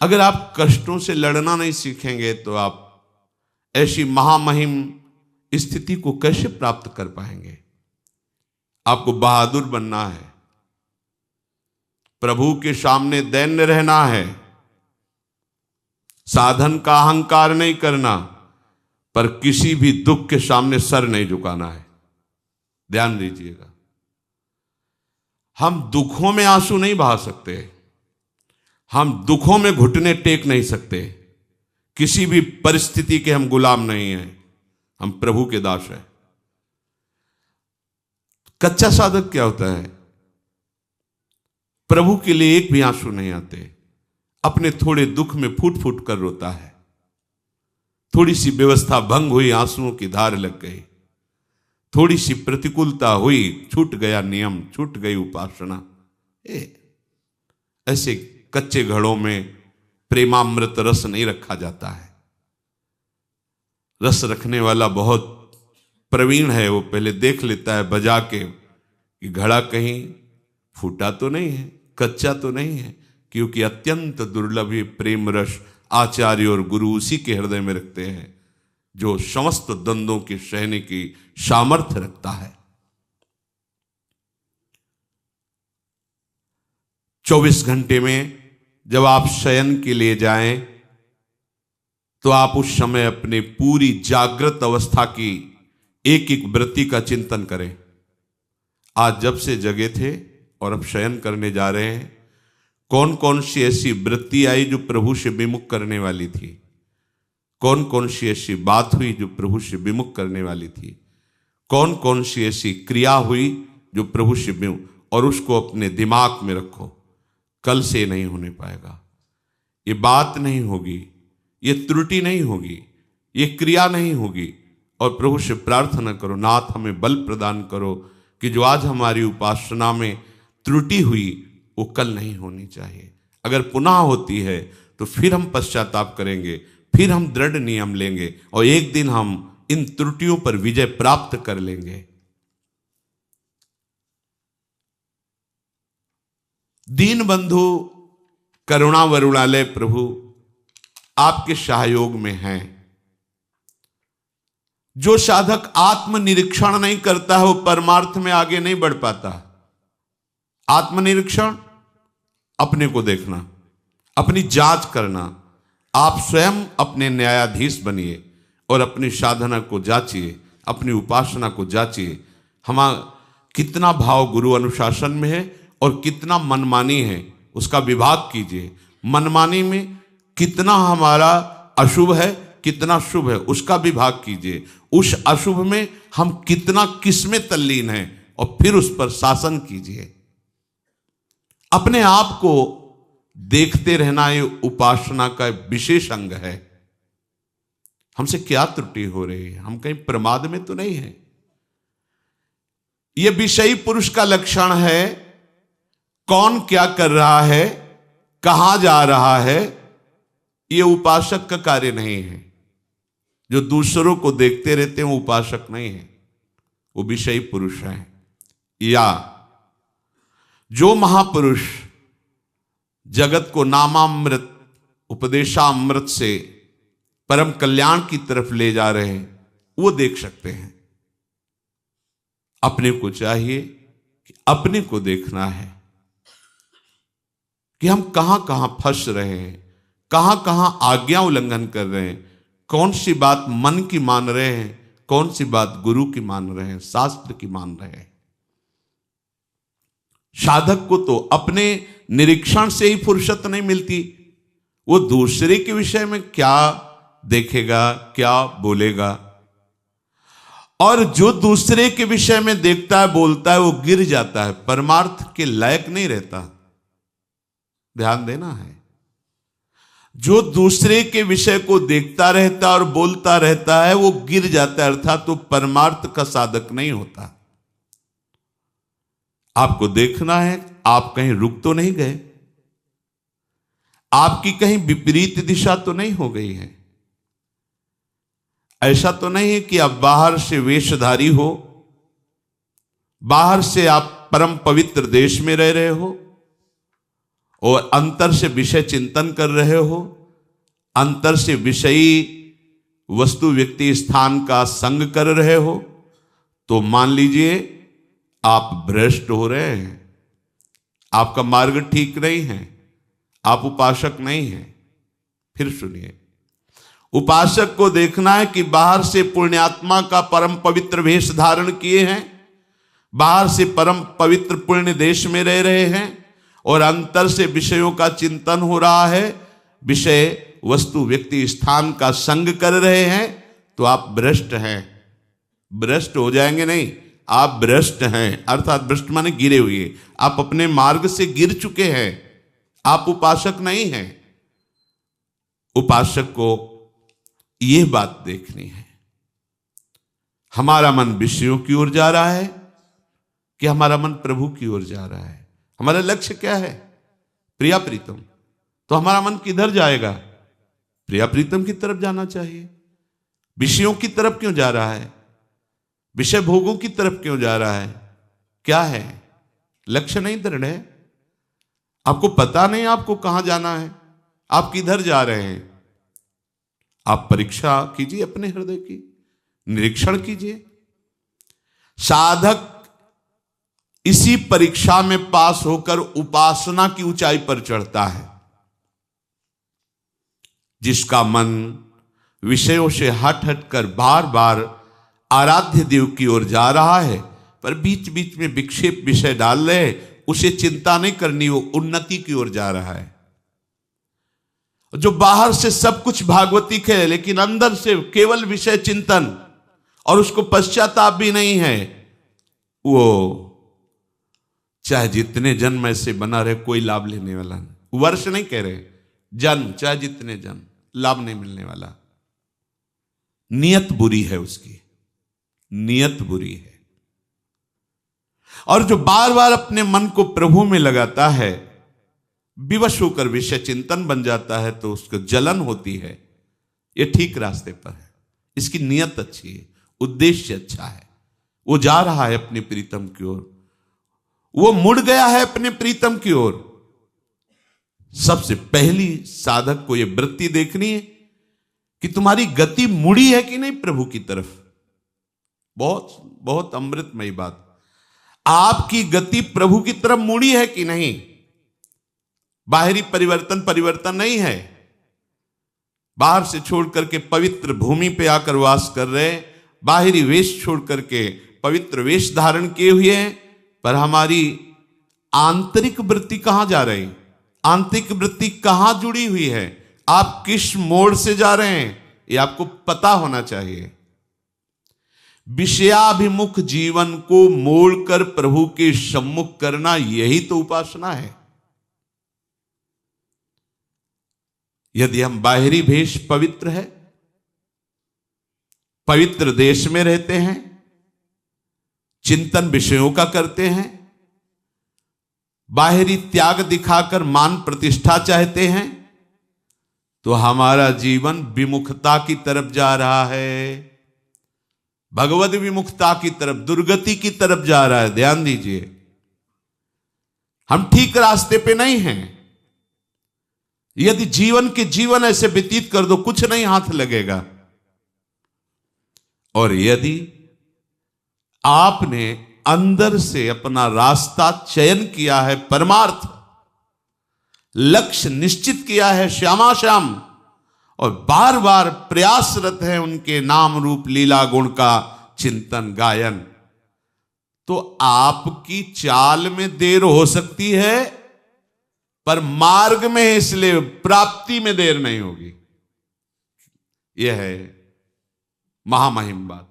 अगर आप कष्टों से लड़ना नहीं सीखेंगे तो आप ऐसी महामहिम स्थिति को कैसे प्राप्त कर पाएंगे? आपको बहादुर बनना है, प्रभु के सामने दैन्य रहना है, साधन का अहंकार नहीं करना, पर किसी भी दुख के सामने सर नहीं झुकाना है। ध्यान दीजिएगा, हम दुखों में आंसू नहीं बहा सकते, हम दुखों में घुटने टेक नहीं सकते, किसी भी परिस्थिति के हम गुलाम नहीं हैं, हम प्रभु के दास हैं। कच्चा साधक क्या होता है? प्रभु के लिए एक भी आंसू नहीं आते, अपने थोड़े दुख में फूट फूट कर रोता है। थोड़ी सी व्यवस्था भंग हुई, आंसुओं की धार लग गई, थोड़ी सी प्रतिकूलता हुई, छूट गया नियम, छूट गई उपासना। ऐसे कच्चे घड़ों में प्रेमामृत रस नहीं रखा जाता है। रस रखने वाला बहुत प्रवीण है, वो पहले देख लेता है बजा के कि घड़ा कहीं फूटा तो नहीं है, कच्चा तो नहीं है, क्योंकि अत्यंत दुर्लभ प्रेम रस आचार्य और गुरु उसी के हृदय में रखते हैं जो समस्त द्वंद्वों के सहने की सामर्थ्य रखता है। 24 घंटे में जब आप शयन के लिए जाएं तो आप उस समय अपने पूरी जागृत अवस्था की एक एक वृत्ति का चिंतन करें। आज जब से जगे थे और अब शयन करने जा रहे हैं, कौन कौन सी ऐसी वृत्ति आई जो प्रभु से विमुख करने वाली थी, कौन कौन सी ऐसी बात हुई जो प्रभु से विमुख करने वाली थी, कौन कौन सी ऐसी क्रिया हुई जो प्रभु से विमुख, और उसको अपने दिमाग में रखो। कल से नहीं होने पाएगा, ये बात नहीं होगी, ये त्रुटि नहीं होगी, ये क्रिया नहीं होगी। और प्रभु से प्रार्थना करो, नाथ हमें बल प्रदान करो कि जो आज हमारी उपासना में त्रुटि हुई वो कल नहीं होनी चाहिए। अगर पुनः होती है तो फिर हम पश्चाताप करेंगे, फिर हम दृढ़ नियम लेंगे और एक दिन हम इन त्रुटियों पर विजय प्राप्त कर लेंगे। दीन बंधु करुणा वरुणालय प्रभु आपके सहयोग में हैं। जो साधक आत्मनिरीक्षण नहीं करता है वो परमार्थ में आगे नहीं बढ़ पाता। आत्मनिरीक्षण, अपने को देखना, अपनी जांच करना। आप स्वयं अपने न्यायाधीश बनिए और अपनी साधना को जांचिए, अपनी उपासना को जांचिए। कितना भाव गुरु अनुशासन में है और कितना मनमानी है, उसका विभाग कीजिए। मनमानी में कितना हमारा अशुभ है, कितना शुभ है, उसका विभाग कीजिए। उस अशुभ में हम कितना किसमें तल्लीन हैं और फिर उस पर शासन कीजिए। अपने आप को देखते रहना ये उपासना का विशेष अंग है। हमसे क्या त्रुटि हो रही है, हम कहीं प्रमाद में तो नहीं है। यह विषयी पुरुष का लक्षण है। कौन क्या कर रहा है, कहां जा रहा है, यह उपासक का कार्य नहीं है। जो दूसरों को देखते रहते हैं वो उपासक नहीं है, वो विषयी पुरुष है। या जो महापुरुष जगत को नामामृत उपदेशामृत से परम कल्याण की तरफ ले जा रहे हैं, वो देख सकते हैं। अपने को चाहिए कि अपने को देखना है कि हम कहां कहां फंस रहे हैं, कहां कहां आज्ञा उल्लंघन कर रहे हैं, कौन सी बात मन की मान रहे हैं, कौन सी बात गुरु की मान रहे हैं, शास्त्र की मान रहे हैं। साधक को तो अपने निरीक्षण से ही फुर्सत नहीं मिलती। वो दूसरे के विषय में क्या देखेगा, क्या बोलेगा। और जो दूसरे के विषय में देखता है, बोलता है, वो गिर जाता है, परमार्थ के लायक नहीं रहता। ध्यान देना है। जो दूसरे के विषय को देखता रहता और बोलता रहता है, वो गिर जाता है, अर्थात तो परमार्थ का साधक नहीं होता। आपको देखना है आप कहीं रुक तो नहीं गए, आपकी कहीं विपरीत दिशा तो नहीं हो गई है। ऐसा तो नहीं है कि आप बाहर से वेशधारी हो, बाहर से आप परम पवित्र देश में रह रहे हो और अंतर से विषय चिंतन कर रहे हो, अंतर से विषयी वस्तु व्यक्ति स्थान का संग कर रहे हो, तो मान लीजिए आप भ्रष्ट हो रहे हैं, आपका मार्ग ठीक नहीं है, आप उपासक नहीं हैं। फिर सुनिए, उपासक को देखना है कि बाहर से पुण्यात्मा का परम पवित्र वेश धारण किए हैं, बाहर से परम पवित्र पुण्य देश में रह रहे हैं, और अंतर से विषयों का चिंतन हो रहा है, विषय वस्तु व्यक्ति स्थान का संग कर रहे हैं, तो आप भ्रष्ट हैं। भ्रष्ट हो जाएंगे नहीं, आप भ्रष्ट हैं, अर्थात भ्रष्ट माने गिरे हुए, आप अपने मार्ग से गिर चुके हैं, आप उपासक नहीं हैं। उपासक को यह बात देखनी है, हमारा मन विषयों की ओर जा रहा है कि हमारा मन प्रभु की ओर जा रहा है। हमारा लक्ष्य क्या है? प्रिया प्रीतम। तो हमारा मन किधर जाएगा? प्रिया प्रीतम की तरफ जाना चाहिए। विषयों की तरफ क्यों जा रहा है? विषय भोगों की तरफ क्यों जा रहा है? क्या है? लक्ष्य नहीं दृढ़ है, आपको पता नहीं आपको कहां जाना है, आप किधर जा रहे हैं। आप परीक्षा कीजिए अपने हृदय की, निरीक्षण कीजिए। साधक इसी परीक्षा में पास होकर उपासना की ऊंचाई पर चढ़ता है। जिसका मन विषयों से हट हट कर बार बार आराध्य देव की ओर जा रहा है, पर बीच बीच में विक्षेप विषय डाल रहे, उसे चिंता नहीं करनी, वो उन्नति की ओर जा रहा है। जो बाहर से सब कुछ भागवतिक है, लेकिन अंदर से केवल विषय चिंतन और उसको पश्चाताप भी नहीं है, वो चाहे जितने जन्म ऐसे बना रहे कोई लाभ लेने वाला नहीं। वर्ष नहीं कह रहे, जन्म, चाहे जितने जन्म, लाभ नहीं मिलने वाला। नियत बुरी है उसकी, नियत बुरी है। और जो बार बार अपने मन को प्रभु में लगाता है, विवश होकर विषय चिंतन बन जाता है, तो उसको जलन होती है। ये ठीक रास्ते पर है, इसकी नियत अच्छी है, उद्देश्य अच्छा है, वो जा रहा है अपने प्रीतम की ओर, वो मुड़ गया है अपने प्रीतम की ओर। सबसे पहली साधक को यह वृत्ति देखनी है कि तुम्हारी गति मुड़ी है कि नहीं प्रभु की तरफ। बहुत बहुत अमृतमयी बात, आपकी गति प्रभु की तरफ मुड़ी है कि नहीं। बाहरी परिवर्तन नहीं है, बाहर से छोड़ करके पवित्र भूमि पे आकर वास कर रहे, बाहरी वेश छोड़ करके पवित्र वेश धारण किए हुए हैं, पर हमारी आंतरिक वृत्ति कहां जा रही, आंतरिक वृत्ति कहां जुड़ी हुई है, आप किस मोड़ से जा रहे हैं, ये आपको पता होना चाहिए। विषयाभिमुख जीवन को मोड़कर प्रभु के सम्मुख करना, यही तो उपासना है। यदि हम बाहरी भेष पवित्र है, पवित्र देश में रहते हैं, चिंतन विषयों का करते हैं, बाहरी त्याग दिखाकर मान प्रतिष्ठा चाहते हैं, तो हमारा जीवन विमुखता की तरफ जा रहा है, भगवद विमुखता की तरफ, दुर्गति की तरफ जा रहा है। ध्यान दीजिए, हम ठीक रास्ते पे नहीं हैं। यदि जीवन ऐसे व्यतीत कर दो, कुछ नहीं हाथ लगेगा। और यदि आपने अंदर से अपना रास्ता चयन किया है, परमार्थ लक्ष्य निश्चित किया है श्यामा श्याम, और बार बार प्रयासरत है उनके नाम रूप लीला गुण का चिंतन गायन, तो आपकी चाल में देर हो सकती है, पर मार्ग में, इसलिए प्राप्ति में देर नहीं होगी। यह है महामहिम बात।